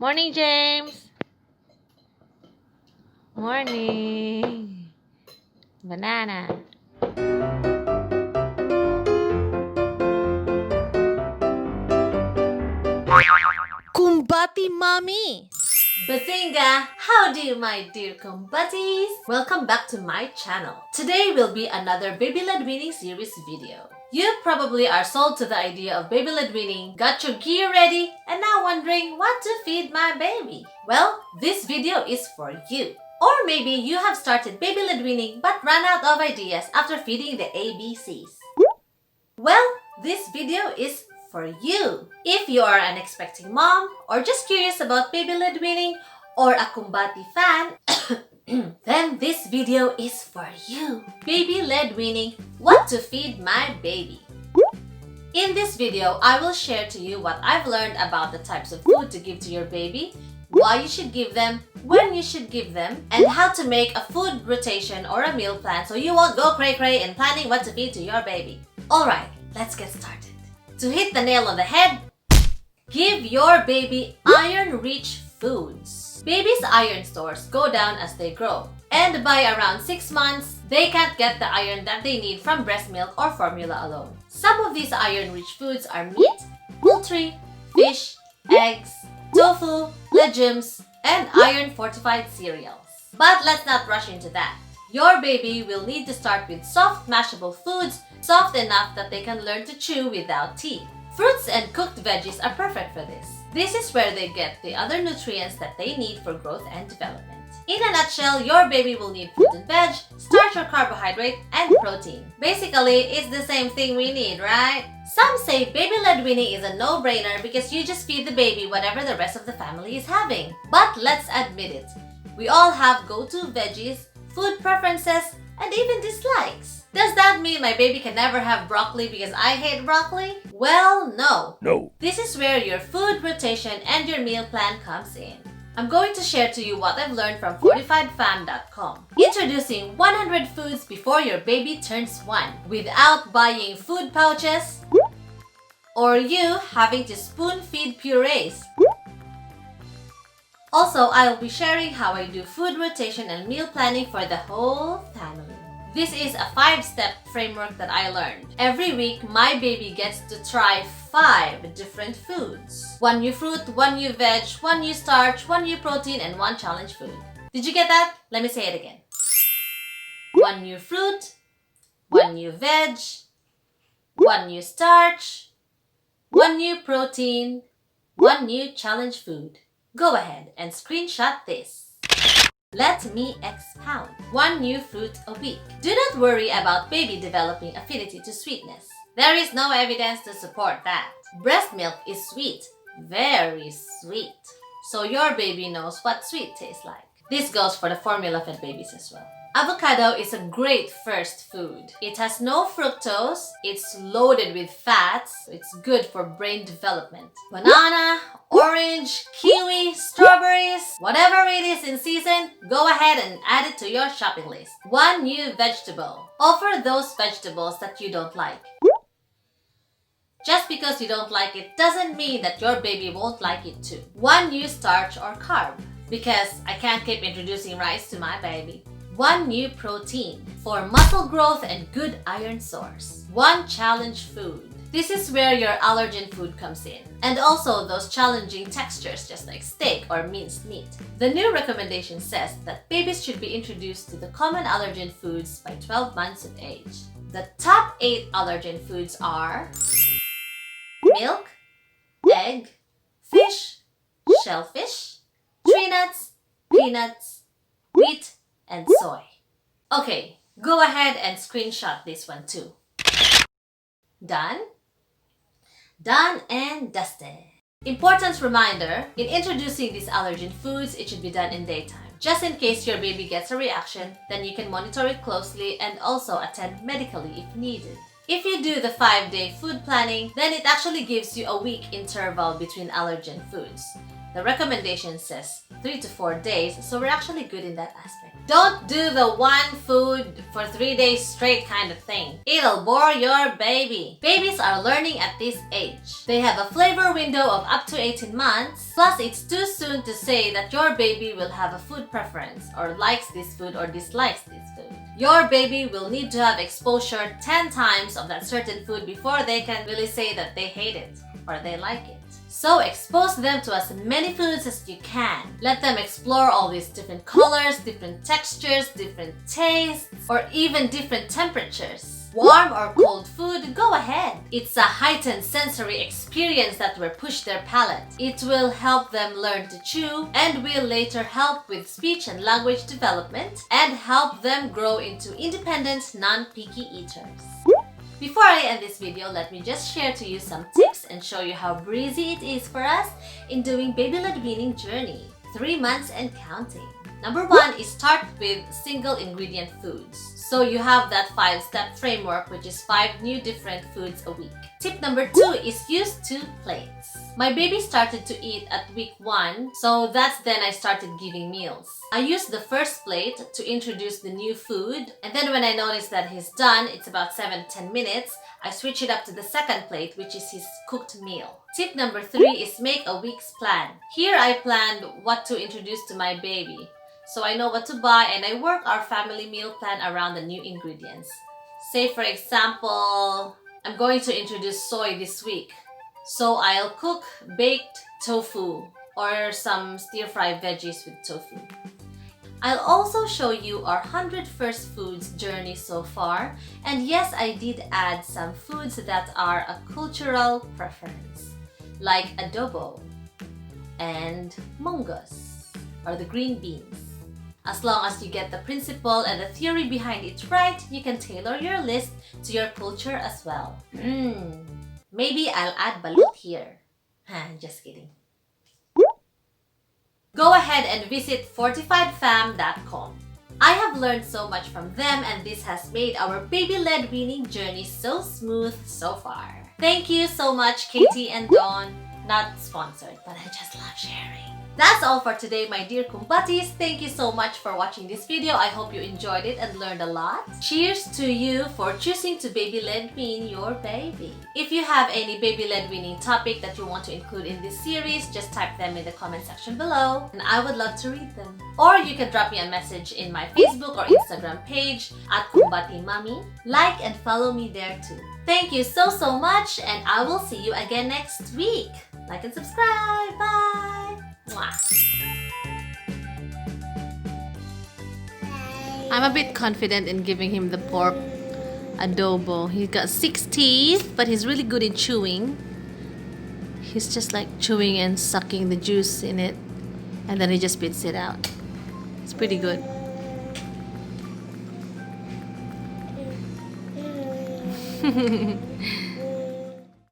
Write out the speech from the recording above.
Morning, James. Morning. Banana. Kumbati Mommy! Bazinga! How do you, my dear Kumbatis? Welcome back to my channel. Today will be another baby-led weaning series video. You probably are sold to the idea of baby-led weaning, got your gear ready, and now wondering what to feed my baby. Well, this video is for you. Or maybe you have started baby-led weaning but ran out of ideas after feeding the ABCs. Well, this video is for you. If you are an expecting mom, or just curious about baby-led weaning, or a Kumbati fan, then this video is for you. Baby-led weaning, what to feed my baby. In this video, I will share to you what I've learned about the types of food to give to your baby, why you should give them, when you should give them, and how to make a food rotation or a meal plan so you won't go cray-cray in planning what to feed to your baby. Alright, let's get started. To hit the nail on the head, give your baby iron-rich foods. Babies' iron stores go down as they grow, and by around 6 months, they can't get the iron that they need from breast milk or formula alone. Some of these iron-rich foods are meat, poultry, fish, eggs, tofu, legumes, and iron-fortified cereals. But let's not rush into that. Your baby will need to start with soft mashable foods, soft enough that they can learn to chew without teeth. Fruits and cooked veggies are perfect for this. This is where they get the other nutrients that they need for growth and development. In a nutshell, your baby will need fruit and veg, starch or carbohydrate, and protein. Basically, it's the same thing we need, right? Some say baby-led weaning is a no-brainer because you just feed the baby whatever the rest of the family is having. But let's admit it, we all have go-to veggies, food preferences, and even dislikes. Does that mean my baby can never have broccoli because I hate broccoli? Well, no. No. This is where your food rotation and your meal plan comes in. I'm going to share to you what I've learned from FortifiedFam.com. Introducing 100 foods before your baby turns 1 without buying food pouches or you having to spoon feed purees. Also, I'll be sharing how I do food rotation and meal planning for the whole family. This is a 5-step framework that I learned. Every week, my baby gets to try 5 different foods. 1 new fruit, 1 new veg, 1 new starch, 1 new protein, and 1 challenge food. Did you get that? Let me say it again. 1 new fruit, 1 new veg, 1 new starch, 1 new protein, 1 new challenge food. Go ahead and screenshot this. Let me expound. 1 new fruit a week. Do not worry about baby developing affinity to sweetness. There is no evidence to support that. Breast milk is sweet, very sweet. So your baby knows what sweet tastes like. This goes for the formula-fed babies as well. Avocado is a great first food. It has no fructose, it's loaded with fats, it's good for brain development. Banana, orange, kiwi, strawberries, whatever it is in season, go ahead and add it to your shopping list. 1 new vegetable. Offer those vegetables that you don't like. Just because you don't like it doesn't mean that your baby won't like it too. 1 new starch or carb. Because I can't keep introducing rice to my baby. 1 new protein for muscle growth and good iron source. 1 challenge food. This is where your allergen food comes in. And also those challenging textures just like steak or minced meat. The new recommendation says that babies should be introduced to the common allergen foods by 12 months of age. The top 8 allergen foods are milk, egg, fish, shellfish, tree nuts, peanuts, wheat, and soy. Okay, go ahead and screenshot this one too. Done? Done and dusted. Important reminder, in introducing these allergen foods, it should be done in daytime. Just in case your baby gets a reaction, then you can monitor it closely and also attend medically if needed. If you do the 5-day food planning, then it actually gives you a week interval between allergen foods. The recommendation says 3 to 4 days, so we're actually good in that aspect. Don't do the one food for 3 days straight kind of thing. It'll bore your baby. Babies are learning at this age. They have a flavor window of up to 18 months. Plus, it's too soon to say that your baby will have a food preference or likes this food or dislikes this food. Your baby will need to have exposure 10 times of that certain food before they can really say that they hate it or they like it. So expose them to as many foods as you can. Let them explore all these different colors, different textures, different tastes, or even different temperatures. Warm or cold food, go ahead. It's a heightened sensory experience that will push their palate. It will help them learn to chew and will later help with speech and language development and help them grow into independent, non-picky eaters. Before I end this video, let me just share to you some tips and show you how breezy it is for us in doing baby-led weaning journey. 3 months and counting. Number 1 is start with single ingredient foods. So you have that 5-step framework, which is 5 new different foods a week. Tip number 2 is use 2 plates. My baby started to eat at week 1, so that's then I started giving meals. I used the first plate to introduce the new food, and then when I noticed that he's done, it's about 7-10 minutes, I switch it up to the second plate, which is his cooked meal. Tip number 3 is make a week's plan. Here I planned what to introduce to my baby, so I know what to buy and I work our family meal plan around the new ingredients. Say for example, I'm going to introduce soy this week, so I'll cook baked tofu or some stir-fry veggies with tofu. I'll also show you our 100 first foods journey so far, and yes, I did add some foods that are a cultural preference, like adobo and mungus, or the green beans. As long as you get the principle and the theory behind it right, you can tailor your list to your culture as well. Maybe I'll add balut here. Just kidding. Go ahead and visit fortifiedfam.com. I have learned so much from them, and this has made our baby-led weaning journey so smooth so far. Thank you so much, Katie and Dawn. Not sponsored, but I just love sharing. That's all for today, my dear kumbatis. Thank you so much for watching this video. I hope you enjoyed it and learned a lot. Cheers to you for choosing to baby-led wean your baby. If you have any baby-led weaning topic that you want to include in this series, just type them in the comment section below and I would love to read them. Or you can drop me a message in my Facebook or Instagram page at Kumbati Mami. Like and follow me there too. Thank you so much, and I will see you again next week. Like and subscribe. Bye! Mwah. I'm a bit confident in giving him the pork adobo. He's got 6 teeth, but he's really good in chewing. He's just like chewing and sucking the juice in it, and then he just spits it out. It's pretty good.